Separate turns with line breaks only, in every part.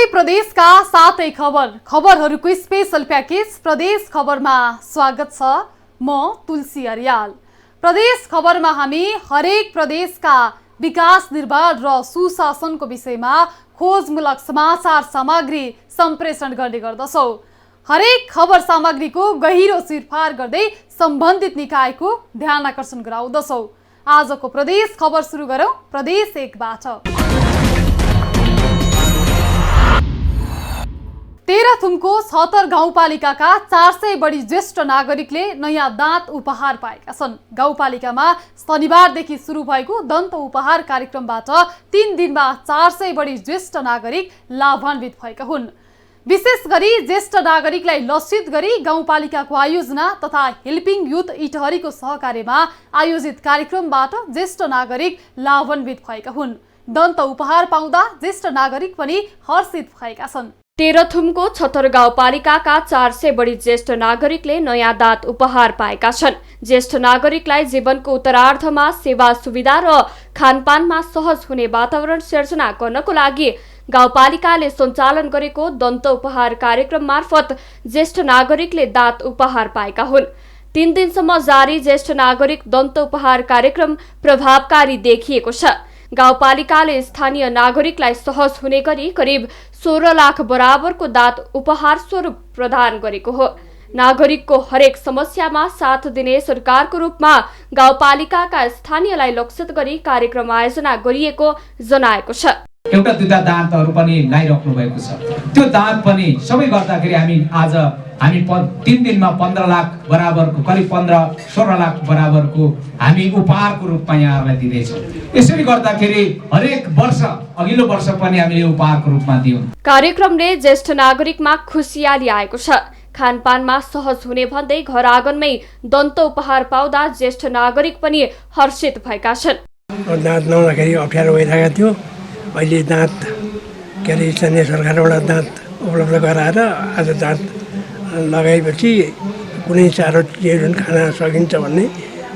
सबै प्रदेशका सातै खबरहरूको स्पेशल प्याकेज प्रदेश खबरमा स्वागत छ। म तुलसी अर्याल। प्रदेश खबरमा हामी हरेक प्रदेशका विकास निर्माण र सुशासनको विषयमा खोजमूलक समाचार सामग्री सम्प्रेषण गर्ने गर्दछौँ। हरेक खबर सामग्रीको गहिरो चिरफार गर्दै सम्बन्धित निकायको ध्यान आकर्षण गराउँदछौँ। आजको प्रदेश खबर सुरु गरौँ प्रदेश 1 बाट। तेह्रथुमको 76 गाउँपालिकाका 400 बढी ज्येष्ठ नागरिकले नयाँ दाँत उपहार पाएका छन्। गाउँपालिकामा शनिबारदेखि सुरु भएको दन्त उपहार कार्यक्रमबाट 3 दिनमा 400 बढी ज्येष्ठ नागरिक लाभान्वित भएका हुन्। विशेष गरी ज्येष्ठ नागरिकलाई लक्षित गरी गाउँपालिकाको आयोजना तथा हेल्पिङ युथ इटहरीको सहकार्यमा आयोजित कार्यक्रमबाट ज्येष्ठ नागरिक लाभान्वित भएका हुन्। दन्त उपहार पाउँदा ज्येष्ठ नागरिक पनि हर्षित भएका छन्।
तेह्रथुमको 76 गाउँपालिकाका 400 बढी ज्येष्ठ नागरिकले नयाँ दाँत उपहार पाएका छन्। ज्येष्ठ नागरिकलाई जीवनको उत्तरार्धमा सेवा सुविधा र खानपानमा सहज हुने वातावरण सिर्जना गर्नको लागि गाउँपालिकाले सञ्चालन गरेको दन्त उपहार कार्यक्रम मार्फत ज्येष्ठ नागरिकले दाँत उपहार पाएका हुन्। 3 दिनसम्म जारी ज्येष्ठ नागरिक दन्त उपहार कार्यक्रम प्रभावकारी देखिएको छ। गाउँपालिकाले स्थानीय नागरिकलाई सहज हुने गरी करिब 16 लाख बराबरको दाँत उपहार स्वरूप प्रदान गरेको हो। नागरिकको हरेक समस्यामा साथ दिने सरकारको रूपमा गाउँपालिकाका स्थानीयलाई लक्षित गरी कार्यक्रम आयोजना गरिएको जनाएको छ।
एउटा दुईटा दाँतहरू पनि लगाइराख्नु भएको छ। त्यो दाँत पनि सबै गर्दाखेरि हामी 3 दिनमा 15 लाख बराबरको करिब 15-16 लाख बराबरको हामी उपहारको रूपमा यहाँहरूलाई दिँदैछौँ। यसरी गर्दाखेरि हरेक वर्ष अघिल्लो वर्ष पनि हामीले उपहारको रूपमा दियौँ।
कार्यक्रमले ज्येष्ठ नागरिकमा खुसियाली आएको छ। खानपानमा सहज हुने भन्दै घर आँगनमै दन्त उपहार पाउँदा ज्येष्ठ नागरिक पनि हर्षित भएका छन्।
दाँत लगाउँदाखेरि अप्ठ्यारो भइरहेको थियो। अहिले दाँत के अरे स्थानीय सरकारबाट दाँत उपलब्ध गराएर आज दाँत लगाएपछि कुनै साह्रो चिजहरू खान सकिन्छ भन्ने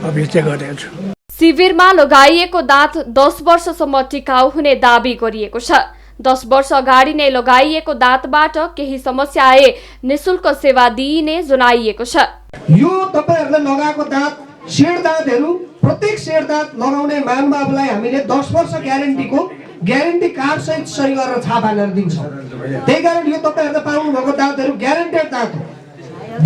अपेक्षा गरेको छु।
शिविरमा लगाइएको दाँत 10 वर्षसम्म टिकाउ हुने दाबी गरिएको छ। 10 वर्ष अगाडि नै लगाइएको दाँतबाट केही समस्या आए निशुल्क सेवा दिइने जनाइएको छ।
यो तपाईहरुले लगाएको दाँत शेड दाँतहरू प्रत्येक शेड दाँत लगाउने मानवलाई हामीले 10 वर्ष ग्यारेन्टी कार्ड सहित सही गरेर छाप हालेर दिन्छौँ। त्यही कारण यो तपाईहरुले पाउनु भएको दाँतहरू ग्यारेन्टेड दाँत हो।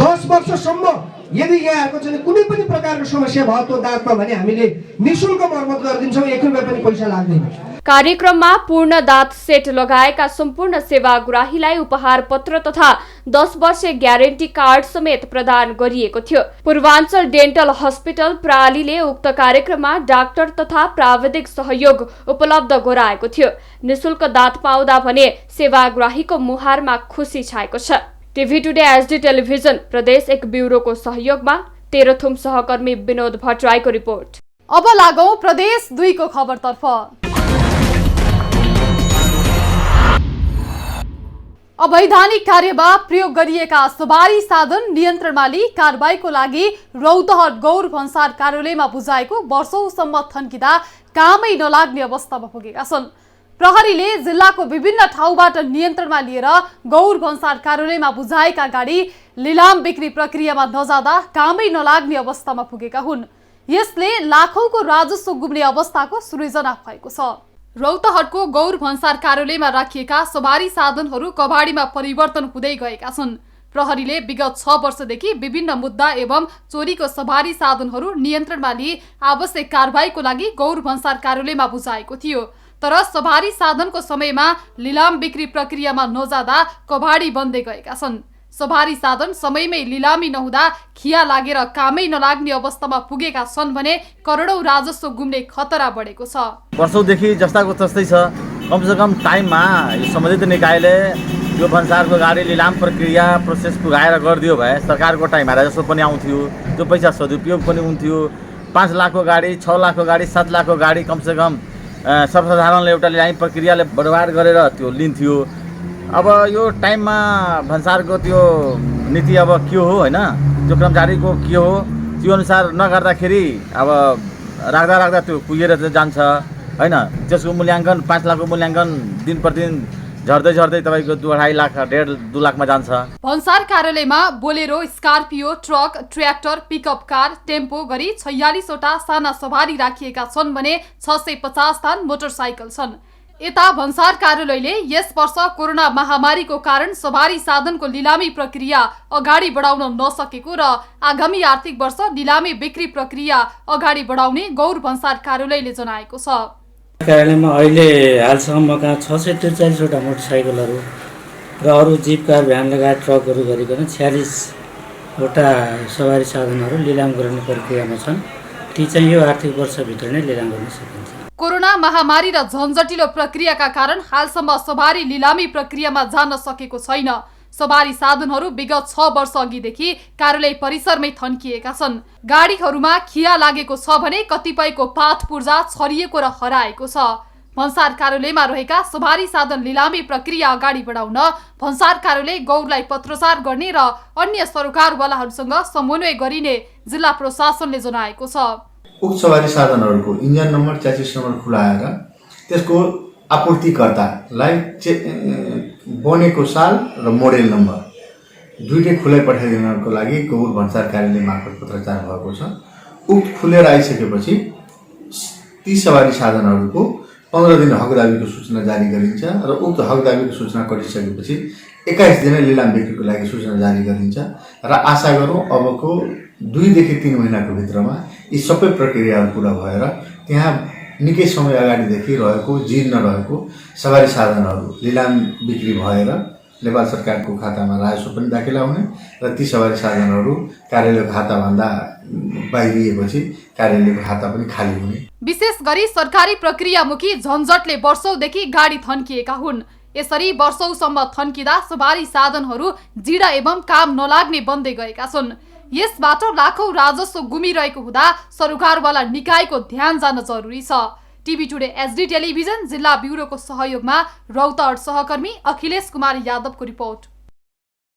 10 वर्षसम्म यदि यहाँहरुको चाहिँ कुनै पनि प्रकारको समस्या भयो त्यो दाँतमा भने हामीले निशुल्क मर्मत गरिदिन्छौँ। 1 रुपैयाँ पनि पैसा लाग्दैन।
कार्यक्रममा पूर्ण दाँत सेट लगाएका सम्पूर्ण सेवाग्राहीलाई उपहार पत्र तथा 10 वर्षे ग्यारेन्टी कार्ड समेत प्रदान गरिएको थियो। पूर्वाञ्चल डेन्टल हस्पिटल प्रालीले उक्त कार्यक्रममा डाक्टर तथा प्राविधिक सहयोग उपलब्ध गराएको थियो। निशुल्क दाँत पाउँदा भने सेवाग्राहीको मुहारमा खुसी छाएको छ। टिभी टुडे एचडी टेलिभिजन प्रदेश 1 ब्युरोको सहयोगमा तेह्रथुम सहकर्मी विनोद भट्टराईको रिपोर्ट।
अब लागौं प्रदेश 2 को खबरतर्फ। अवैधानिक कार्यमा प्रयोग गरिएका सवारी साधन नियन्त्रणमा लिई कारबाहीको लागि रौतहट गौर भन्सार कार्यालयमा बुझाएको वर्षौंसम्म थन्किँदा कामै नलाग्ने अवस्थामा पुगेका छन्। प्रहरीले जिल्लाको विभिन्न ठाउँबाट नियन्त्रणमा लिएर गौर भन्सार कार्यालयमा बुझाएका गाडी लिलाम बिक्री प्रक्रियामा नजाँदा कामै नलाग्ने अवस्थामा पुगेका हुन्। यसले लाखौंको राजस्व गुम्ने अवस्थाको सृजना भएको छ। रौतहटको गौर भन्सार कार्यालयमा राखिएका सवारी साधनहरू कबाडीमा परिवर्तन हुँदै गएका छन्। प्रहरीले विगत 6 वर्षदेखि विभिन्न मुद्दा एवं चोरीको सवारी साधनहरू नियन्त्रणमा लिई आवश्यक कारबाहीको लागि गौर भन्सार कार्यालयमा बुझाएको थियो। तर सवारी साधनको समयमा लिलाम बिक्री प्रक्रियामा नजाँदा कबाडी बन्दै गएका छन्। सवारी साधन समयमै लिलामी नहुँदा खिया लागेर कामै नलाग्ने अवस्थामा पुगेका छन् भने करोडौं राजस्व गुम्ने खतरा बढेको छ।
वर्षौंदेखि जस्ताको तस्तै छ। कमसेकम टाइममा यो सम्बन्धित निकायले यो भन्सारको गाडी लिलाम प्रक्रिया प्रोसेस पुगाएर गरिदियो भए सरकारको टाइममा राजस्व पनि आउँथ्यो, त्यो पैसा सदुपयोग पनि हुन्थ्यो। 5 लाखको गाडी, 6 लाखको गाडी, 7 लाखको गाडी कमसेकम सर्वसाधारणले एउटा लिलाम प्रक्रियाले बढाड गरेर त्यो लिन्थ्यो। अब यो टाइममा भन्सारको त्यो नीति अब के हो हैन, त्यो कर्मचारीको के हो, त्यो अनुसार नगर्दाखेरि अब राख्दा त्यो पुगेर जान्छ हैन। त्यसको मूल्याङ्कन 5 लाखको मूल्याङ्कन दिन प्रतिदिन झर्दै झर्दै तपाईँको 2.5 लाख 1.5-2 लाखमा जान्छ।
भन्सार कार्यालयमा Bolero, Scorpio, truck, tractor, pickup car, tempo गरी 46 वटा साना सवारी राखिएका छन् भने 650 स्थान मोटरसाइकल छन्। यता भन्सार कार्यालयले यस वर्ष कोरोना महामारीको कारण सवारी साधनको लिलामी प्रक्रिया अगाडि बढाउन नसकेको र आगामी आर्थिक वर्ष लिलामी बिक्री प्रक्रिया अगाडि बढाउने गौर भन्सार कार्यालयले जनाएको छ।
कार्यालयमा अहिले हालसम्मका 643 वटा मोटरसाइकलहरू र अरू जिप कार भ्यान लगायत ट्रकहरू गरिकन 46 वटा सवारी साधनहरू लिलाम गर्ने प्रक्रियामा छन्। ती चाहिँ यो आर्थिक वर्षभित्र नै लिलाम गर्न सकिन्छ।
कोरोना महामारी र झन्झटिलो प्रक्रियाका कारण हालसम्म सवारी लिलामी प्रक्रियामा जान सकेको छैन। सवारी साधनहरू विगत 6 वर्ष अघिदेखि कार्यालय परिसरमै थन्किएका छन्। गाडीहरूमा खिया लागेको छ भने कतिपयको पाठ पूर्जा छरिएको र हराएको छ। भन्सार कार्यालयमा रहेका सवारी साधन लिलामी प्रक्रिया अगाडि बढाउन भन्सार कार्यालय गौरलाई पत्रचार गर्ने र अन्य सरकारवालाहरूसँग समन्वय गरिने जिल्ला प्रशासनले जनाएको छ।
उक्त सवारी साधनहरूको इन्जिन नम्बर, च्यासिस नम्बर खुलाएर त्यसको आपूर्तिकर्तालाई बनेको साल र मोडेल नम्बर दुईटै खुलै पठाइदिनको लागि गौर भन्सार कार्यालय मार्फत पत्रचार भएको छ। उक्त खुलेर आइसकेपछि ती सवारी साधनहरूको 15 दिन हकदाबीको सूचना जारी गरिन्छ र उक्त हकदाबीको सूचना कटिसकेपछि 21 दिन लिलाम बिक्रीको लागि सूचना जारी गरिन्छ र आशा गरौँ अबको 2 देखि 3 महिनाको भित्रमा यी सबै प्रक्रियाहरू पुरा भएर त्यहाँ निकै समय अगाडिदेखि रहेको जीर्ण रहेको सवारी साधनहरू लिलाम बिक्री भएर नेपाल सरकारको खातामा राजस्व पनि दाखिला हुने र ती सवारी साधनहरू कार्यालयको खाताभन्दा बाहिरिएपछि कार्यालयको खाता पनि खाली हुने।
विशेष गरी सरकारी प्रक्रियामुखी झन्झटले वर्षौंदेखि गाडी थन्किएका हुन्। यसरी वर्षौंसम्म थन्किँदा सवारी साधनहरू जीर्ण एवं काम नलाग्ने बन्दै गएका छन्। यसबाट लाखौं राजस्व गुमिरहेको हुँदा सरकारवाला निकायको ध्यान जान जरुरी छ। टिभी टुडे एचडी टेलिभिजन जिल्ला ब्युरोको सहयोगमा रौतहट सहकर्मी अखिलेश कुमार यादवको रिपोर्ट।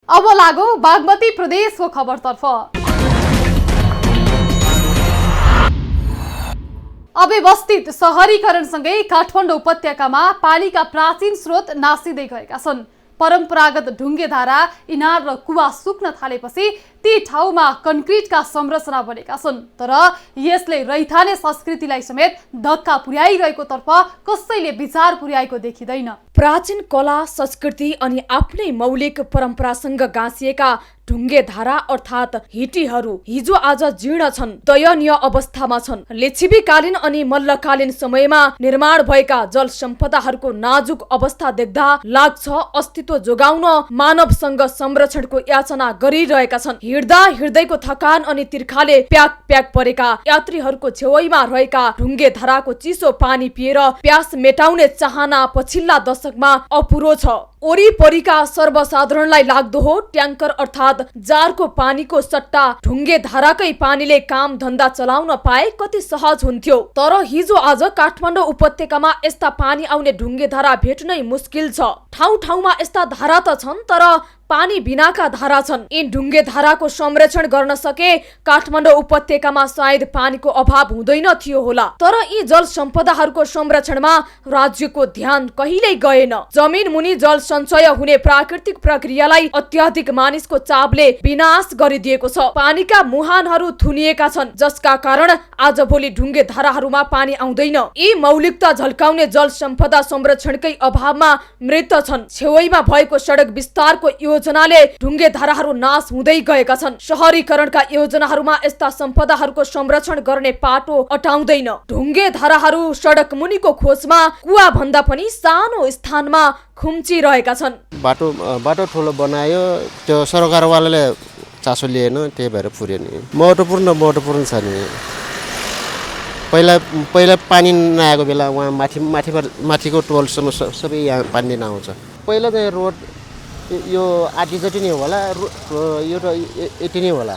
अब लागौ बागमती प्रदेशको खबरतर्फ। अव्यवस्थित शहरीकरणसँगै काठमाडौँ उपत्यकामा पानीका प्राचीन स्रोत नासिँदै गएका छन्। परम्परागत ढुङ्गेधारा, इनार र कुवा सुक्न थालेपछि ती ठाउँमा कन्क्रिटका संरचना बनेका छन्। तर यसले रैथाने संस्कृतिलाई समेत धक्का पुर्याइरहेको तर्फ कसैले विचार पुर्याएको देखिँदैन।
प्राचीन कला, संस्कृति अनि आफ्नै मौलिक परम्परासँग गाँसिएका ढुङ्गेधारा अर्थात् हिटीहरू हिजो आज जीर्ण छन्, दयनीय अवस्थामा छन्। लिच्छिवीकालीन अनि मल्लकालीन समयमा निर्माण भएका जल सम्पदाहरूको नाजुक अवस्था देख्दा लाग्छ अस्तित्व जोगाउन मानवसँग संरक्षणको याचना गरिरहेका छन्। हिँड्दा हिँड्दैको थकान अनि तिर्खाले प्याक परेका यात्रीहरूको छेउमा रहेका ढुङ्गेधाराको चिसो पानी पिएर प्यास मेटाउने चाहना पछिल्ला दशकमा अपुरो छ। वरिपरिका सर्वसाधारणलाई लाग्दो हो ट्याङ्कर अर्थात् जारको पानीको सट्टा ढुङ्गेधाराकै पानीले काम धन्दा चलाउन पाए कति सहज हुन्थ्यो। तर हिजो आज काठमाडौँ उपत्यकामा यस्ता पानी आउने ढुङ्गेधारा भेट्नै मुस्किल छ। ठाउँ ठाउँमा यस्ता धारा त छन् तर पानी बिनाका धारा छन्। यी ढुङ्गेधाराको संरक्षण गर्न सके काठमाडौँ उपत्यकामा सायद पानीको अभाव हुँदैन थियो होला। तर यी जल सम्पदाहरूको संरक्षणमा राज्यको ध्यान कहिल्यै गएन। जमिन मुनि जल सञ्चय हुने प्राकृतिक प्रक्रियालाई अत्याधिक मानिसको चापले विनाश गरिदिएको छ। पानीका मुहानहरू थुनिएका छन् जसका कारण आजभोलि ढुङ्गेधाराहरूमा पानी आउँदैन। यी मौलिकता झल्काउने जल सम्पदा संरक्षणकै अभावमा मृत छन्। छेउमा भएको सडक विस्तारको योजनाले ढुङ्गेधाराहरू नाश हुँदै गएका छन्। शहरीकरणका योजनाहरूमा यस्ता सम्पदाहरूको संरक्षण गर्ने पाटो अटाउँदैन। ढुङ्गेधाराहरू सडक मुनिको खोजमा कुवा भन्दा पनि सानो स्थानमा खुम्चिरहेका छन्।
बाटो ठुलो बनायो, त्यो सरकारवालाले चासो लिएन, त्यही भएर पुर्यो नि। महत्त्वपूर्ण छ नि। पहिला पानी नआएको बेला वहाँ माथिको टोलसम्म सबै यहाँ पानी नआउँछ। पहिला चाहिँ रोड यो आटीचोटि नै होला, यो त यति नै होला।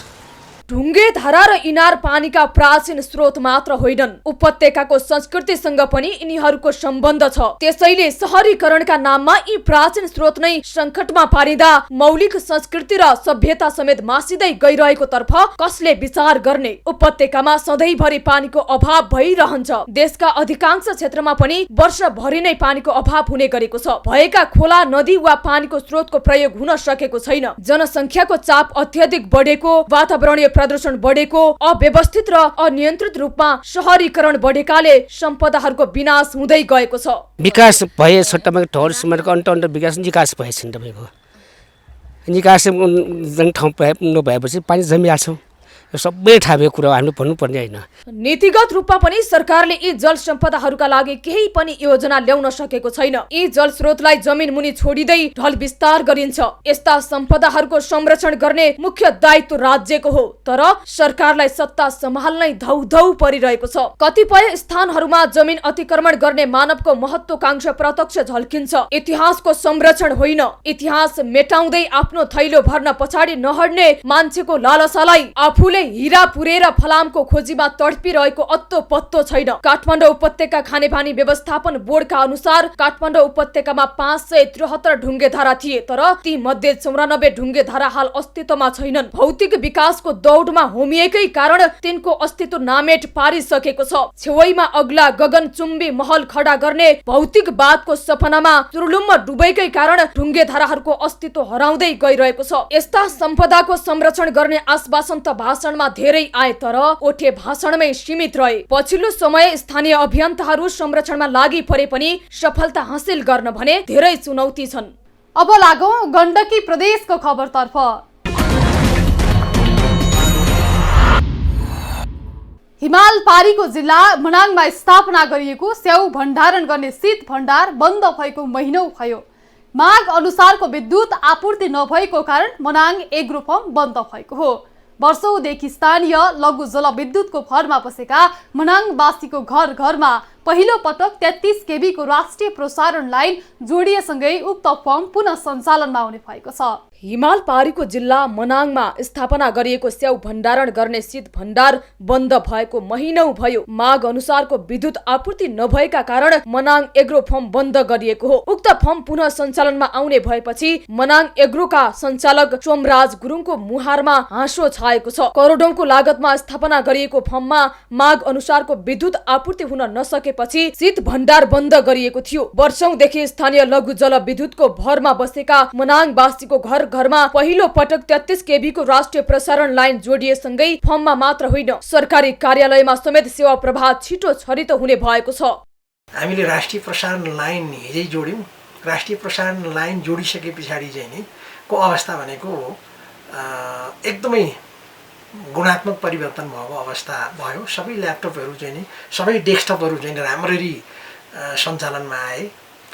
ढुङ्गे धारा र इनार पानीका प्राचीन स्रोत मात्र होइनन्, उपत्यकाको संस्कृतिसँग पनि यिनीहरूको सम्बन्ध छ। त्यसैले शहरीकरणका नाममा यी प्राचीन स्रोत नै संकटमा पारिँदा मौलिक संस्कृति र सभ्यता समेत मासिँदै गइरहेको तर्फ कसले विचार गर्ने? उपत्यकामा सधैँभरि पानीको अभाव भइरहन्छ। देशका अधिकांश क्षेत्रमा पनि वर्षभरि नै पानीको अभाव हुने गरेको छ। भएका खोला, नदी वा पानीको स्रोतको प्रयोग हुन सकेको छैन। जनसंख्याको चाप अत्यधिक बढेको, वातावरणीय प्रदूषण बढेको, अव्यवस्थित र अनियन्त्रित रूपमा शहरीकरण बढेकाले सम्पदाहरूको विनाश हुँदै गएको छ।
विकास भए सट्टामा ढोर सिमेन्टको अन्त विकास भएछन्। तपाईँको निकास ठाउँ नभएपछि पानी जमिहाल्छ। सबै थाहा भएको कुरा हामीले भन्नुपर्ने होइन।
नीतिगत रूपमा पनि सरकारले यी जल सम्पदाहरूका लागि केही पनि योजना ल्याउन सकेको छैन। यी जल स्रोतलाई जमिन मुनि छोडिँदै ढल विस्तार गरिन्छ। यस्ता सम्पदाहरूको संरक्षण गर्ने मुख्य दायित्व राज्यको हो, तर सरकारलाई सत्ता सम्हाल्नै धौधौ परिरहेको छ। कतिपय स्थानहरूमा जमिन अतिक्रमण गर्ने मानवको महत्त्वाकांक्षा प्रत्यक्ष झल्किन्छ। इतिहासको संरक्षण होइन, इतिहास मेटाउँदै आफ्नो थैलो भर्न पछाडि नहट्ने मान्छेको लालसालाई आफूले हिरा पुरेर फलामको खोजीमा तडपिरहेको अत्तो पत्तो छैन। काठमाडौँ उपत्यका खानेपानी व्यवस्थापन बोर्डका अनुसार काठमाडौँ उपत्यकामा 573 ढुङ्गे धारा थिए, तर ती मध्ये 94 ढुङ्गे धारा हाल अस्तित्वमा छैनन्। भौतिक विकासको दौडमा होमिएकै कारण तिनको अस्तित्व नामेट पारिसकेको छ। छेउमा अग्ला गगनचुम्बी महल खडा गर्ने भौतिकवादको सपनामा चुरुलुम्म डुबेकै कारण ढुङ्गे धाराहरूको अस्तित्व हराउँदै गइरहेको छ। यस्ता सम्पदाको संरक्षण गर्ने आश्वासन त भाषणमा धेरै आए, तर ओठे भाषणमै सीमित रहे। पछिल्लो समय स्थानीय अभियन्ताहरू संरक्षणमा लागि परे पनि सफलता हासिल गर्न भने धेरै चुनौती छन्।
अब लागौं गण्डकी प्रदेशको खबरतर्फ। हिमाल पारीको जिल्ला मनाङमा स्थापना गरिएको स्याउ भण्डारण गर्ने शीत भण्डार बन्द भएको महिनौ भयो। माग अनुसारको विद्युत आपूर्ति नभएको कारण मनाङ एग्रो फर्म बन्द भएको हो। वर्षौंदेखि स्थानीय लघु जलविद्युतको भरमा बसेका मनाङवासीको घर घरमा पहिलो पटक 33 केबी को राष्ट्रिय प्रसारण लाइन जोडिएसँगै उक्त फर्म पुनः सञ्चालनमा आउने भएको छ।
हिमाल पारीको जिल्ला मनाङमा स्थापना गरिएको स्याउ भण्डारण गर्ने शीत भण्डार बन्द भएको महिनौ भयो। माग अनुसारको विद्युत आपूर्ति नभएका कारण मनाङ एग्रो फर्म बन्द गरिएको हो। उक्त फर्म पुनः सञ्चालनमा आउने भएपछि मनाङ एग्रोका सञ्चालक चोमराज गुरुङको मुहारमा हाँसो छाएको छ। करोडौंको लागतमा स्थापना गरिएको फर्ममा माग अनुसारको विद्युत आपूर्ति हुन नसकेपछि शीत भण्डार बन्द गरिएको थियो। वर्षौंदेखि स्थानीय लघु जलविद्युतको भरमा बसेका मनाङवासीको घर घरमा पहिलो पटक 33 केबी को राष्ट्रिय प्रसारण लाइन जोडिएसँगै फर्ममा मात्र होइन, सरकारी कार्यालयमा समेत सेवा प्रवाह छिटो छरितो हुने भएको छ।
हामीले राष्ट्रिय प्रसारण लाइन हिजै जोड्यौं। राष्ट्रिय प्रसारण लाइन जोडिसके पछाडि चाहिँ नि को अवस्था भनेको एकदमै गुणात्मक परिवर्तन भएको अवस्था भयो। सबै ल्यापटपहरू चाहिँ नि सबै डेस्कटपहरू चाहिँ राम्ररी सञ्चालनमा आए।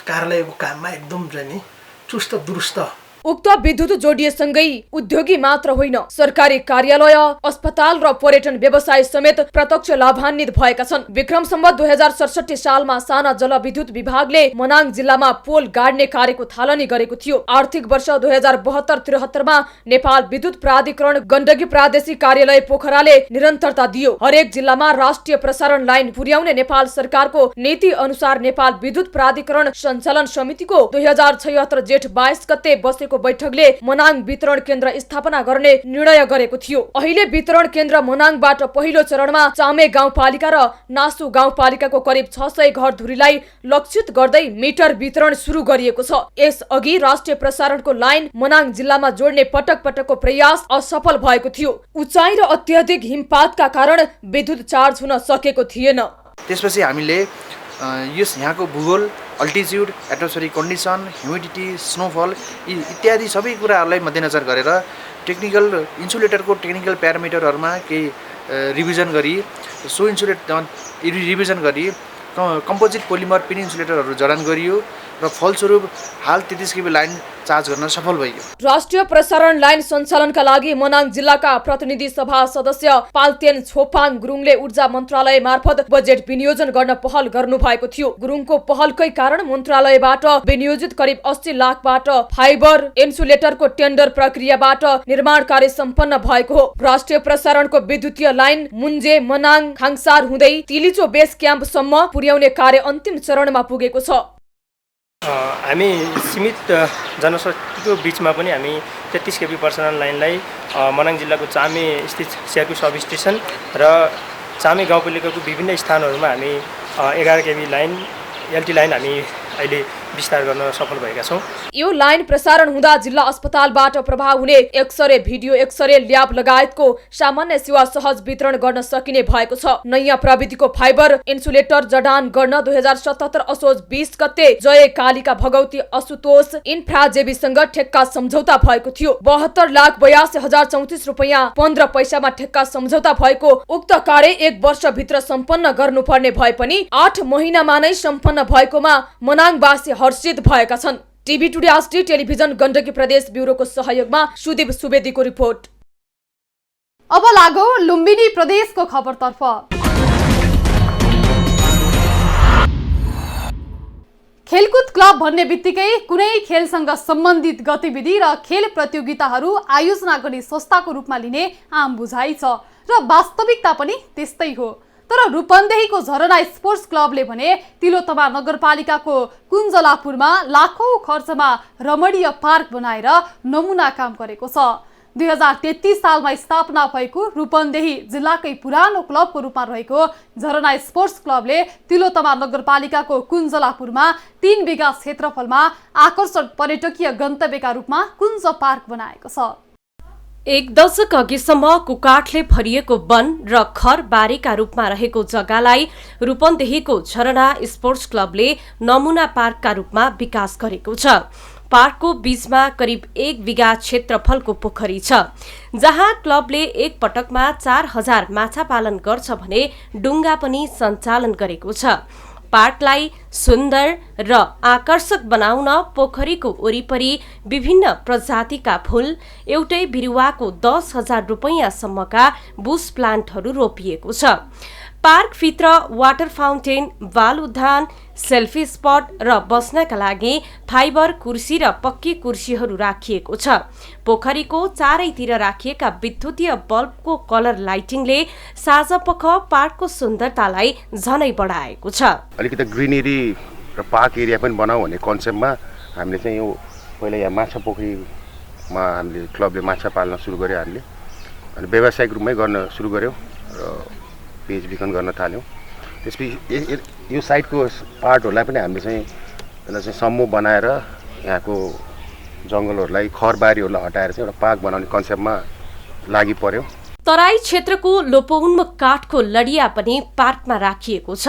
कार्यालयको काममा एकदम चाहिँ नि चुस्त दुरुस्त।
उक्त विद्युत जोडिएसँगै उद्योगी मात्र होइन, सरकारी कार्यालय, अस्पताल र पर्यटन व्यवसाय समेत प्रत्यक्ष लाभान्वित भएका छन्। विक्रम सम्वत 2067 सालमा साना जलविद्युत विभागले मनाङ जिल्लामा पोल गाड्ने कार्यको थालनी गरेको थियो। आर्थिक वर्ष 2072-73 मा नेपाल विद्युत प्राधिकरण गण्डकी प्रादेशिक कार्यालय पोखराले निरन्तरता दियो। हरेक जिल्लामा राष्ट्रिय प्रसारण लाइन पुर्याउने नेपाल सरकारको नीति अनुसार नेपाल विद्युत प्राधिकरण सञ्चालन समितिको 2076 जेठ 22 गते बसेको बैठकले मनाङ वितरण केन्द्र स्थापना गर्ने निर्णय गरेको थियो। अहिले वितरण केन्द्र मनाङबाट पहिलो चरणमा चामे गाउँपालिका र नासु गाउँपालिकाको करिब 600 घरधुरीलाई लक्षित गर्दै मिटर वितरण सुरु गरिएको छ। यस अघि राष्ट्रिय प्रसारणको लाइन मनाङ जिल्लामा जोड्ने पटक पटकको प्रयास असफल भएको थियो। उचाइ र अत्यधिक हिमपातका कारण विद्युत चार्ज हुन सकेको थिएन।
त्यसपछि हामीले यहाँको भूगोल, altitude, atmospheric condition, humidity, snowfall इत्यादि सबै कुराहरूलाई मध्यनजर गरेर टेक्निकल इन्सुलेटरको टेक्निकल प्यारामिटरहरूमा केही रिभिजन गरी रिभिजन गरी कम्पोजिट पोलिमर पिन इन्सुलेटरहरू जडान गरियो र फलस्वरूप हाल 33 केबी लाइन चार्ज गर्न सफल भयो।
राष्ट्रिय प्रसारण लाइन सञ्चालनका लागि मनाङ जिल्लाका प्रतिनिधि सभा सदस्य पाल्तेन छोपाङ गुरुङले ऊर्जा मन्त्रालय मार्फत बजेट विनियोजन गर्न पहल गर्नु भएको थियो। गुरुङको पहलकै कारण मन्त्रालयबाट विनियोजित करिब 80 लाखबाट फाइबर इन्सुलेटरको टेन्डर प्रक्रियाबाट निर्माण कार्य सम्पन्न भएको हो। राष्ट्रिय प्रसारणको विद्युतीय लाइन मुन्जे मनाङ खाङसार हुँदै तिलिचो बेस क्याम्पसम्म पुर्याउने कार्य अन्तिम चरणमा पुगेको छ।
हामी सीमित जनशक्तिको बिचमा पनि हामी 33 केबी प्रसारण लाइनलाई मनाङ जिल्लाको चामे स्थित स्याकु सब स्टेसन र चामे गाउँपालिकाको विभिन्न स्थानहरूमा हामी 11 केबी लाइन एलटी लाइन हामी अहिले विस्तार गर्न सफल भएका छौँ।
यो लाइन प्रसारण हुँदा जिल्ला अस्पतालबाट प्रभाव हुने एक्सरे भिडियो एक्सरे ल्याब लगायतको सामान्य सेवा सहज वितरण गर्न सकिने भएको छ। नयाँ प्रविधिको फाइबर इन्सुलेटर जडान गर्न 2077 असोज 20 गते जय कालिका भगवती असुतोष इन्फ्राजेबीसँग ठेक्का सम्झौता भएको थियो। 72,82,034 रुपैयाँ 15 पैसामा ठेक्का सम्झौता भएको उक्त कार्य 1 वर्षभित्र सम्पन्न गर्नुपर्ने भए पनि 8 महिनामा नै सम्पन्न भएकोमा मनाङवासी हर्षित भएका छन्। टिभी टुडे आस्ट्री टेलिभिजन गण्डकी प्रदेश ब्युरोको सहयोगमा सुदीप सुवेदीको रिपोर्ट।
अब लागौ लुम्बिनी प्रदेशको खबरतर्फ। खेलकुद क्लब भन्ने बित्तिकै कुनै खेलसँग सम्बन्धित गतिविधि र खेल प्रतियोगिताहरू आयोजना गर्ने संस्थाको रूपमा लिने आम बुझाइ छ र वास्तविकता पनि त्यस्तै हो। तर रूपन्देहीको झरना स्पोर्ट्स क्लबले भने तिलोत्तमा नगरपालिकाको कुञ्जलापुरमा लाखौं खर्चमा रमणीय पार्क बनाएर नमुना काम गरेको छ। 2033 सालमा स्थापना भएको रूपन्देही जिल्लाकै पुरानो क्लबको रूपमा रहेको झरना स्पोर्ट्स क्लबले तिलोत्तमा नगरपालिकाको कुञ्जलापुरमा 3 बिघा क्षेत्रफलमा आकर्षक पर्यटकीय गन्तव्यका रूपमा कुञ्ज पार्क बनाएको छ।
1 दशक अघिसम्म कुकाठले भरिएको वन र खरबारीका रूपमा रहेको जग्गालाई रूपन्देहीको झरना स्पोर्ट्स क्लबले नमुना पार्कका रूपमा विकास गरेको छ। पार्कको बीचमा करिब 1 बिघा क्षेत्रफलको पोखरी छ, जहाँ क्लबले एक पटकमा 4000 माछा पालन गर्छ भने डुङ्गा पनि सञ्चालन गरेको छ। पार्कलाई सुन्दर र आकर्षक बनाउन पोखरीको वरिपरि विभिन्न प्रजातिका फूल, एउटै बिरुवाको 10,000 रुपैयाँसम्मका बुश प्लान्टहरू रोपिएको छ। पार्कभित्र वाटर फाउन्टेन, बाल उद्यान, सेल्फी स्पट र बस्नका लागि फाइबर कुर्सी र पक्की कुर्सीहरू राखिएको छ। पोखरीको चारैतिर राखिएका विद्युतीय बल्बको कलर लाइटिङले साँझपख पार्कको सुन्दरतालाई झनै बढाएको छ।
अलिकति ग्रिनरी र पार्क एरिया पनि बनाऊ भन्ने कन्सेप्टमा हामीले चाहिँ यो पहिला यहाँ माछा पोखरीमा हामीले क्लबले माछा पाल्न सुरु गर्यो। हामीले अनि व्यावसायिक रूपमै गर्न सुरु गर्यौँ र पेज बिखन गर्न थाल्यौँ। त्यसपछि यो साइडको पार्टहरूलाई पनि हामीले चाहिँ यसलाई चाहिँ समूह बनाएर यहाँको जङ्गलहरूलाई खरबारीहरूलाई हटाएर चाहिँ एउटा पार्क बनाउने कन्सेप्टमा लागि पर्यो।
तराई क्षेत्रको लोपोन्मुख काठको लडिया पनि पार्कमा राखिएको छ।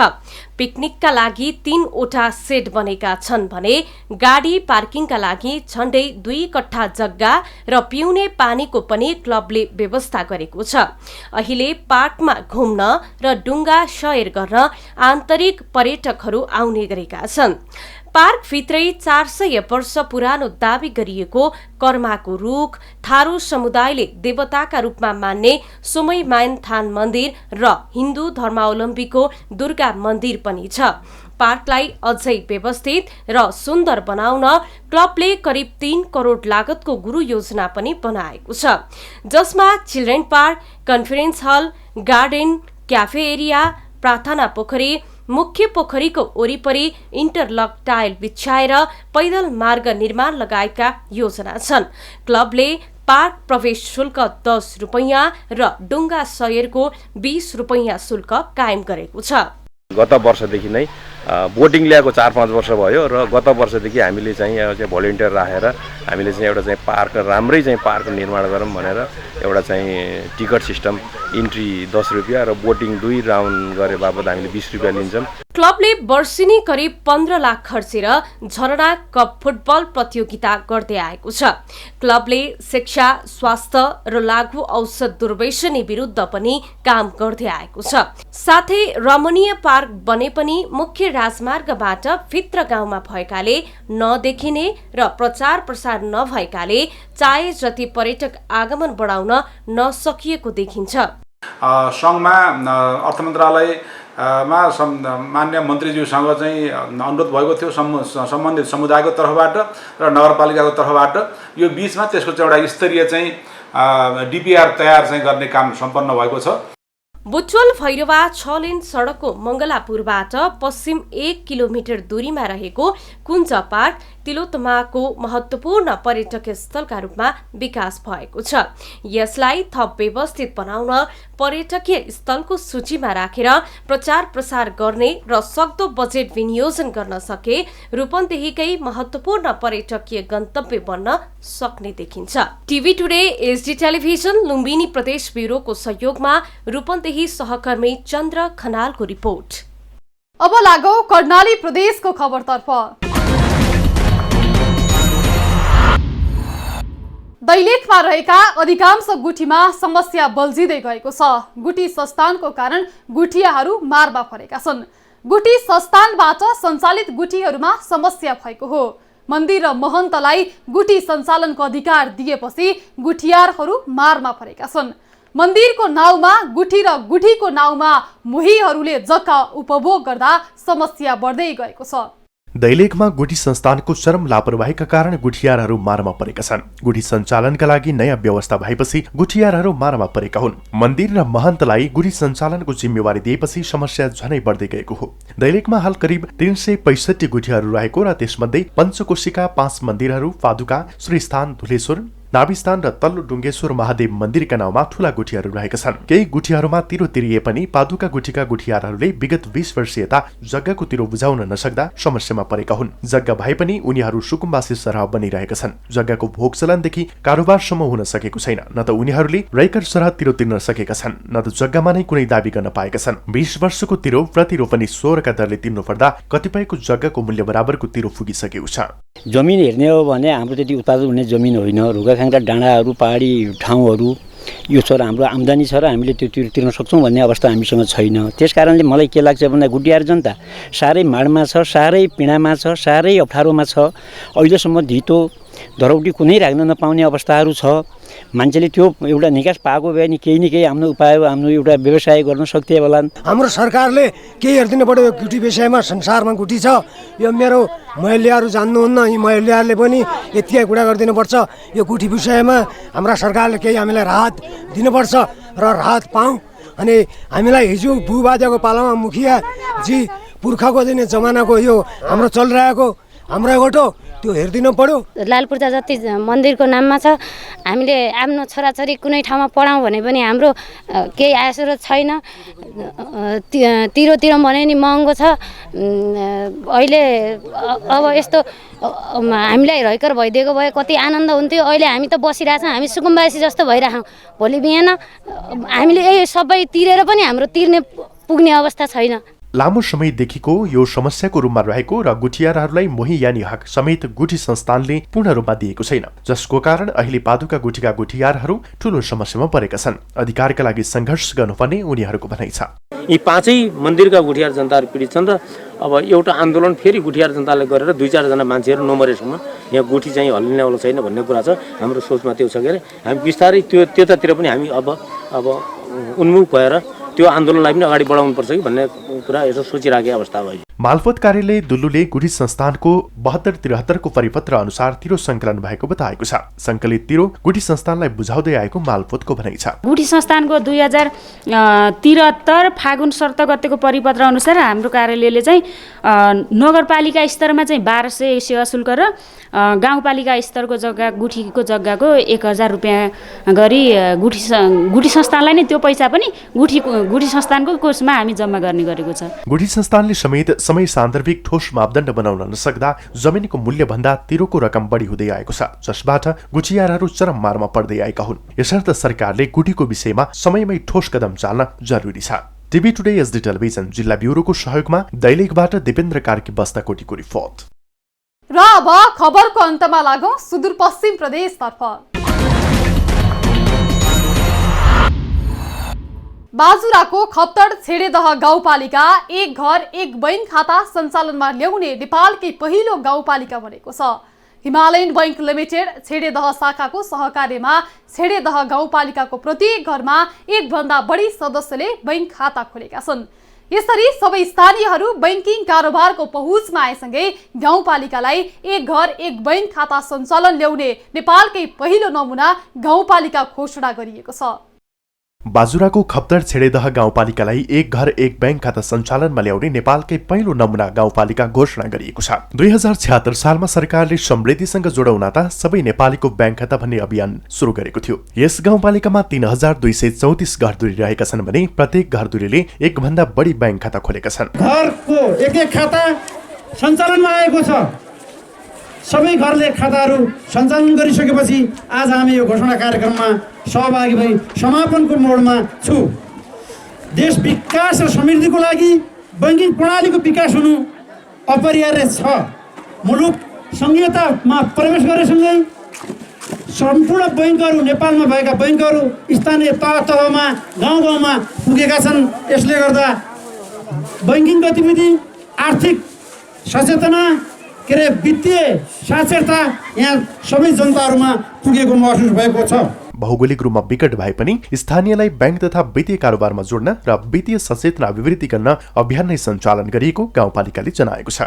पिकनिकका लागि 3वटा सेड बनेका छन् भने गाडी पार्किङका लागि झण्डै 2 कट्ठा जग्गा र पिउने पानीको पनि क्लबले व्यवस्था गरेको छ। अहिले पार्कमा घुम्न र डुङ्गा सैर गर्न आन्तरिक पर्यटकहरू आउने गरेका छन्। पार्कभित्रै 400 वर्ष पुरानो दावी गरिएको कर्माको रुख, थारू समुदायले देवताका रूपमा मान्ने सोमैमान थान मन्दिर र हिन्दू धर्मावलम्बीको दुर्गा मन्दिर पनि छ। पार्कलाई अझै व्यवस्थित र सुन्दर बनाउन क्लबले करिब 3 करोड लागतको गुरु योजना पनि बनाएको छ, जसमा चिल्ड्रेन पार्क, कन्फरेन्स हल, गार्डन, क्याफे एरिया, प्रार्थना पोखरी, मुख्य पोखरीको वरिपरि इन्टरलक टाइल बिछाएर पैदल मार्ग निर्माण लगायतका योजना छन्। क्लबले पार्क प्रवेश शुल्क 10 रुपैयाँ र डुङ्गा सयरको 20 रुपैयाँ शुल्क कायम गरेको छ।
गत वर्षदेखि नै बोटिङ ल्याएको 4-5 वर्ष भयो र गत वर्षदेखि हामीले चाहिँ भोलिन्टियर राखेर हामीले चाहिँ एउटा चाहिँ पार्क राम्रै चाहिँ पार्क निर्माण गरौँ भनेर एउटा चाहिँ टिकट सिस्टम इन्ट्री 10 रुपियाँ र बोटिङ 2 राउन्ड गरे बापत हामीले 20 रुपियाँ लिन्छौँ।
क्लबले वर्षेनी करिब 15 लाख खर्चेर झरना कप फुटबल प्रतियोगिता गर्दै आएको छ। क्लबले शिक्षा, स्वास्थ्य र लागू औषध दुर्व्यसनी विरुद्ध पनि काम गर्दै आएको छ। साथै रमणीय पार्क बने पनि मुख्य राजमार्गबाट भित्र गाउँमा भएकाले नदेखिने र प्रचार प्रसार नभएकाले चाहे जति पर्यटक आगमन बढाउन नसकिएको देखिन्छ।
सङ्घमा अर्थ मन्त्रालयमा मान्य मन्त्रीज्यूसँग चाहिँ अनुरोध भएको थियो सम्बन्धित समुदायको तर्फबाट र नगरपालिकाको तर्फबाट यो बिचमा त्यसको चाहिँ एउटा स्तरीय चाहिँ डिपिआर तयार चाहिँ गर्ने काम सम्पन्न भएको छ।
बुटवल भैरवा 6 लेन सडकको मङ्गलापुरबाट पश्चिम 1 किलोमिटर दूरीमा रहेको कुञ्ज पार्क तिलोत्तमाको महत्त्वपूर्ण पर्यटकीय स्थलका रूपमा विकास भएको छ। यसलाई थप व्यवस्थित बनाउन पर्यटकीय स्थलको सूचीमा राखेर प्रचार प्रसार गर्ने र सक्दो बजेट विनियोजन गर्न सके रूपन्देहीकै महत्त्वपूर्ण पर्यटकीय गन्तव्य बन्न सक्ने देखिन्छ। TV today, SD television, Lumbini प्रदेश ब्युरोको सहयोगमा रूपन्देही सहकर्मी चन्द्र खनालको रिपोर्ट।
अब लागौ कर्णाली प्रदेशको खबरतर्फ। दैलेखमा रहेका अधिकांश गुठीमा समस्या बल्झिँदै गएको छ। गुठी संस्थानको कारण गुठियाहरू मारमा परेका छन्। गुठी संस्थानबाट सञ्चालित गुठीहरूमा समस्या भएको हो। मन्दिर र महन्तलाई गुठी सञ्चालनको अधिकार दिएपछि गुठियारहरू मारमा परेका छन्। मन्दिरको नाउँमा गुठी र गुठीको नाउँमा मोहीहरूले जग्गा उपभोग गर्दा समस्या बढ्दै गएको छ।
दैलेखमा गुठी संस्थानको चरम लापरवाहीका कारण गुठियारहरू मारमा परेका छन्। गुठी सञ्चालनका लागि नयाँ व्यवस्था भएपछि गुठियारहरू मारमा परेका हुन्। मन्दिर र महन्तलाई गुठी सञ्चालनको जिम्मेवारी दिएपछि समस्या झनै बढ्दै गएको हो। दैलेखमा हाल करिब 365 गुठियारहरू रहेको र त्यसमध्ये पञ्चकोशीका 5 मन्दिरहरू पादुका, श्रीस्थान, धुलेश्वर, नाभिस्थान र तल्लो डुङ्गेश्वर महादेव मन्दिरका नाउँमा ठूला गुठियाहरू रहेका छन्। केही गुठियाहरूमा तिरो तिरिए पनि पादुका गुठीका गुठियारहरूले विगत 20 वर्ष यता जग्गाको तिरो बुझाउन नसक्दा समस्यामा परेका हुन्। जग्गा भए पनि उनीहरू सुकुम्बासी सरह बनिरहेका छन्। जग्गाको भोग चलनदेखि कारोबारसम्म हुन सकेको छैन। न त उनीहरूले रैकर सरह तिरो तिर्न सकेका छन्, न त जग्गामा नै कुनै दाबी गर्न पाएका छन्। 20 वर्षको तिरो प्रति रोपनी 16 का दरले तिर्नुपर्दा कतिपयको जग्गाको मूल्य बराबरको तिरो पुगिसकेको छ।
जमिन हेर्ने हो भने हाम्रो त्यति उत्पादन हुने जमिन होइन। रुगाखाङ्रा डाँडाहरू, पहाडी ठाउँहरू यो छ र हाम्रो आम्दानी छ र हामीले त्यो तिर्न सक्छौँ भन्ने अवस्था हामीसँग छैन। त्यस कारणले मलाई के लाग्छ भन्दा गुडियार जनता साह्रै माडमा छ, साह्रै पीडामा छ, साह्रै अप्ठ्यारोमा छ। अहिलेसम्म धितो धरौटी कुनै राख्न नपाउने अवस्थाहरू छ। मान्छेले त्यो एउटा निकास पाएको भए नि केही न केही हाम्रो उपाय, हाम्रो एउटा व्यवसाय गर्न सक्थे होला।
हाम्रो सरकारले केही हेरिदिनु पर्यो। गुठी विषयमा संसारमा गुठी छ, यो मेरो महिलाहरू जान्नुहुन्न। यी महिलाहरूले पनि यतिकै कुरा गरिदिनुपर्छ। यो गुठी विषयमा हाम्रा सरकारले केही हामीलाई राहत दिनुपर्छ र राहत पाऊँ। अनि हामीलाई हिजो बुबाजाको पालामा मुखिया जी पुर्खाको दिने जमानाको यो हाम्रो चलिरहेको हाम्रो गोठो त्यो हेरिदिनु पर्यो।
लालपूर्जा जति मन्दिरको नाममा छ, हामीले आफ्नो छोराछोरी कुनै ठाउँमा पढाउँ भने पनि हाम्रो केही आयस्रोत छैन। तिरो भने नि महँगो छ। अहिले अब यस्तो हामीलाई रैकर भइदिएको भए कति आनन्द हुन्थ्यो। अहिले हामी त बसिरहेछौँ, हामी सुकुम्बासी जस्तो भइरहेछौँ। भोलि बिहान हामीले यही सबै तिरेर पनि हाम्रो तिर्ने पुग्ने अवस्था छैन।
लामो समयदेखिको यो समस्याको रूपमा रहेको र गुठियारहरूलाई मोही यानी हक समेत गुठी संस्थानले पूर्ण रूपमा दिएको छैन, जसको कारण अहिले पादुका गुठीका गुठियारहरू ठूलो समस्यामा परेका छन्। अधिकारका लागि सङ्घर्ष गर्नुपर्ने उनीहरूको भनाइ छ।
यी 5 मन्दिरका गुठियार जनताहरू पीडित छन् र अब एउटा आन्दोलन फेरि गुठियार जनताले गरेर 2-4 जना मान्छेहरू नमरेसम्म यहाँ गुठी चाहिँ हल्लिनेवाला छैन भन्ने कुरा छ। हाम्रो सोचमा त्यो छ के अरे हामी बिस्तारै त्यतातिर पनि हामी अब उन्मुख भएर त्यो आन्दोलनलाई पनि अगाडि बढाउनुपर्छ कि भन्ने कुरा यसो सोचिराखेको अवस्था भयो।
मालपोत कार्यालय दुल्लुले गुठी संस्थानको 72-73 को परिपत्र अनुसार तिरो सङ्कलन भएको बताएको छ। सङ्कलित तिरो गुठी संस्थानलाई बुझाउँदै आएको मालपोतको भनाइ छ।
गुठी संस्थानको 2073 फागुन 7 गतेको परिपत्र अनुसार हाम्रो कार्यालयले चाहिँ नगरपालिका स्तरमा चाहिँ 1200 सेवा शुल्क र गाउँपालिका स्तरको जग्गा गुठीको जग्गाको 1000 रुपियाँ गरी गुठी संस्थानलाई नै त्यो पैसा पनि गुठी संस्थानको कोषमा हामी जम्मा गर्ने गरेको छ।
गुठी संस्थानले समेत समय सान्दर्भिक ठोस मापदण्ड बनाउन नसक्दा जमिनको मूल्य भन्दा तिरोको रकम बढी हुँदै आएको छ, जसबाट गुठियारहरू चरम मारमा पर्दै आएका हुन्। यसर्थ सरकारले गुठीको विषयमा समयमै ठोस कदम चाल्न जरुरी छ। टिभी टुडे एसडी टेलिभिजन जिल्ला ब्युरोको सहयोगमा दैलेखबाट दिपेन्द्र कार्की बस्दाकोटीको रिपोर्ट।
र अब खबरको अन्तमा लागौं सुदूरपश्चिम प्रदेशतर्फ। बाजुराको खप्तड छेडेदह गाउँपालिका एक घर एक बैंक खाता सञ्चालनमा ल्याउने नेपालकै पहिलो गाउँपालिका बनेको छ। हिमालयन बैंक लिमिटेड छेडेदह शाखाको सहकार्यमा छेडेदह गाउँपालिकाको प्रत्येक घरमा एक भन्दा बढी सदस्यले बैंक खाता खोलेका छन्। यसरी सबै स्थानीयहरू बैंकिङ कारोबारको पहुँचमा आएसँगै गाउँपालिकालाई एक घर एक बैंक खाता सञ्चालन ल्याउने नेपालकै पहिलो नमुना गाउँपालिका घोषणा गरिएको छ।
बाजुराको खप्तड छेडेदह गाउँपालिकालाई एक घर एक बैंक खाता सञ्चालनमा ल्याउने नेपालकै पहिलो नमुना गाउँपालिका घोषणा गरिएको छ। 2076 सालमा सरकारले समृद्धिसँग जोडाउन त सबै नेपालीको बैंक खाता भन्ने अभियान सुरु गरेको थियो। यस गाउँपालिकामा 3234 घरधुरी रहेका छन् भने प्रत्येक घरधुरीले एक भन्दा बढी बैंक खाता खोलेका छन्।
घरको एक एक खाता सञ्चालनमा आएको छ। सबै घरले खाताहरू सञ्चालन गरिसकेपछि आज हामी यो घोषणा कार्यक्रममा सहभागी भई समापनको मोडमा छु। देश विकास र समृद्धिको लागि बैंकिङ प्रणालीको विकास हुनु अपरिहार्य छ। मुलुक संघीयतामा प्रवेश गरेसँगै सम्पूर्ण बैंकहरू नेपालमा भएका बैंकहरू स्थानीय तहमा गाउँ गाउँमा पुगेका छन्। यसले गर्दा बैंकिङ गतिविधि आर्थिक सचेतना वित्तीय साक्षरता यहाँ सबै जनताहरूमा पुगेको महसुस भएको छ।
भौगोलिक रूपमा विकट भए पनि स्थानीयलाई बैंक तथा वित्तीय कारोबारमा जोड्न र वित्तीय सचेतना अभिवृद्धि गर्न अभियान नै सञ्चालन गरिएको गाउँपालिकाले जनाएको छ।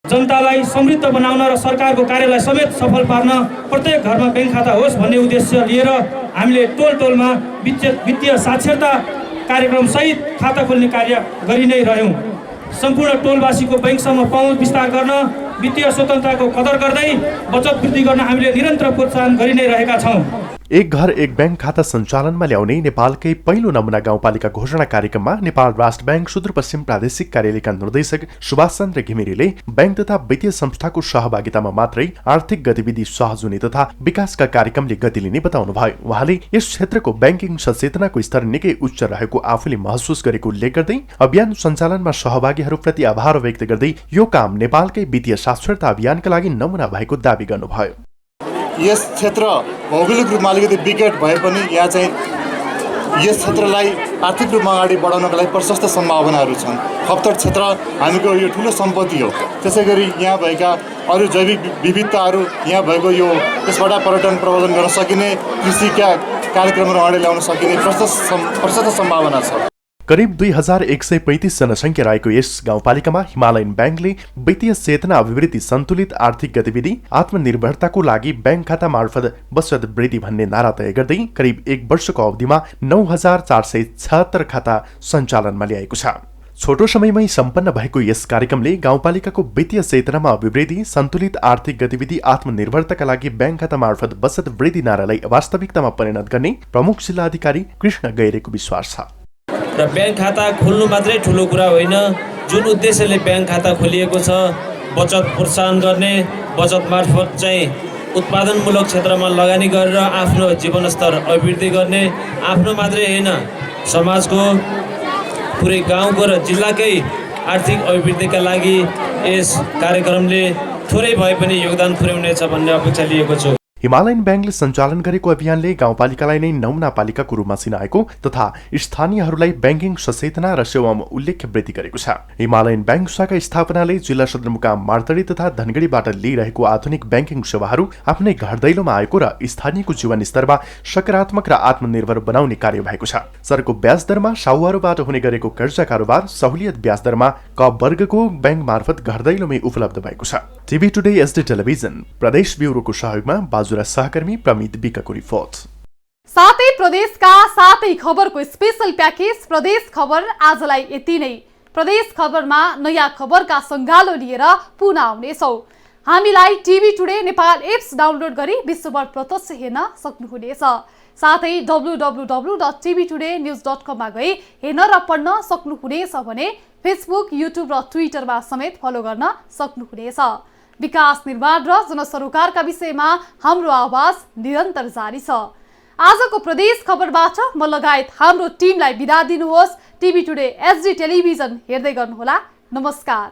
जनतालाई समृद्ध बनाउन र सरकारको कार्यलाई समेत सफल पार्न प्रत्येक घरमा बैंक खाता होस् भन्ने उद्देश्य लिएर हामीले टोल टोलमा वित्तीय साक्षरता कार्यक्रम सहित खाता खोल्ने कार्य गरि नै रह्यौँ। सम्पूर्ण टोलवासीको बैंकसम्म पहुँच विस्तार गर्न वित्तीय स्वतन्त्रताको कदर गर्दै बचत वृद्धि गर्न हामीले निरन्तर प्रोत्साहन गरि नै रहेका छौँ।
एक घर एक बैंक खाता सञ्चालनमा ल्याउने नेपालकै पहिलो नमुना गाउँपालिका घोषणा कार्यक्रममा नेपाल राष्ट्र बैंक सुदूरपश्चिम प्रादेशिक कार्यालयका निर्देशक सुभाष चन्द्र घिमिरेले बैंक तथा वित्तीय संस्थाको सहभागितामा मात्रै आर्थिक गतिविधि सहज हुने तथा विकासका कार्यक्रमले गति लिने बताउनुभयो। उहाँले यस क्षेत्रको बैंकिङ सचेतनाको स्तर निकै उच्च रहेको आफूले महसुस गरेको उल्लेख गर्दै अभियान सञ्चालनमा सहभागीहरूप्रति आभार व्यक्त गर्दै यो काम नेपालकै वित्तीय साक्षरता अभियानका लागि नमुना भएको दावी गर्नुभयो।
यस क्षेत्र भौगोलिक रूपमा अलिकति विकट भए पनि यहाँ चाहिँ यस क्षेत्रलाई आर्थिक रूपमा अगाडि बढाउनका लागि प्रशस्त सम्भावनाहरू छन्। खप्तड क्षेत्र हामीको यो ठुलो सम्पत्ति हो। त्यसै गरी यहाँ भएका अरू जैविक विविधताहरू यहाँ भएको यो यसबाट पर्यटन प्रवर्धन गर्न सकिने कृषिका कार्यक्रमहरू अगाडि ल्याउन सकिने प्रशस्त सम्भावना छ।
करिब 2135 जनसङ्ख्या रहेको यस गाउँपालिकामा हिमालयन ब्याङ्कले वित्तीय चेतना अभिवृद्धि सन्तुलित आर्थिक गतिविधि आत्मनिर्भरताको लागि ब्याङ्क खाता मार्फत बचत वृद्धि भन्ने नारा तय गर्दै करिब एक वर्षको अवधिमा 9476 खाता सञ्चालनमा ल्याएको छ। छोटो समयमै सम्पन्न भएको यस कार्यक्रमले गाउँपालिकाको वित्तीय चेतनामा अभिवृद्धि सन्तुलित आर्थिक गतिविधि आत्मनिर्भरताका लागि ब्याङ्क खाता मार्फत बचत वृद्धि नारालाई वास्तविकतामा परिणत गर्ने प्रमुख जिल्ला अधिकारी कृष्ण गैरेको विश्वास छ।
र ब्याङ्क खाता खोल्नु मात्रै ठुलो कुरा होइन, जुन उद्देश्यले ब्याङ्क खाता खोलिएको छ बचत प्रोत्साहन गर्ने, बचत मार्फत चाहिँ उत्पादनमूलक क्षेत्रमा लगानी गरेर आफ्नो जीवनस्तर अभिवृद्धि गर्ने, आफ्नो मात्रै होइन समाजको पुरै गाउँको र जिल्लाकै आर्थिक अभिवृद्धिका लागि यस कार्यक्रमले थोरै भए पनि योगदान पुर्याउनेछ भन्ने अपेक्षा लिएको छु।
हिमालयन ब्याङ्कले सञ्चालन गरेको अभियानले गाउँपालिकालाई नै नमुना पालिकाको रूपमा चिनाएको तथा स्थानीयहरूलाई ब्याङ्किङ सचेतना र सेवामा उल्लेख्य वृद्धि गरेको छ। हिमालयन ब्याङ्क शाखा स्थापनाले जिल्ला सदरमुकाम मार्तडी तथा धनगढीबाट लिइरहेको आधुनिक ब्याङ्किङ सेवाहरू आफ्नै घर दैलोमा आएको र स्थानीयको जीवन स्तरमा सकारात्मक र आत्मनिर्भर बनाउने कार्य भएको छ। सरको ब्याज दरमा साहुहरूबाट हुने गरेको कर्जा कारोबार सहुलियत ब्याज दरमा क वर्गको ब्याङ्क मार्फत घर दैलोमै उपलब्ध भएको छ। टिभी टुडे एसडी टेलिभिजन प्रदेश ब्युरोको सहयोगमा बाजुरा सहकर्मी प्रमित बिकाको रिपोर्ट।
साथै प्रदेशका साथै खबरको स्पेशल प्याकेज प्रदेश खबर आजलाई यति नै। प्रदेश खबरमा नयाँ खबरका सङ्गालो लिएर पुनः आउनेछौँ। हामीलाई TV today Nepal apps download गरी विश्वभर प्रत्यक्ष हेर्न सक्नुहुनेछ। साथै www.tvtoday.news.com मा गई हेर्न र पढ्न सक्नुहुनेछ भने फेसबुक, युट्युब र ट्विटरमा समेत फलो गर्न सक्नुहुनेछ। विकास निर्माण र जनसरोकारका विषयमा हाम्रो आवाज निरन्तर जारी छ। आजको प्रदेश खबरबाट म लगायत हाम्रो टिमलाई बिदा दिनुहोस्। टिभी टुडे एसडी टेलिभिजन हेर्दै गर्नुहोला। नमस्कार।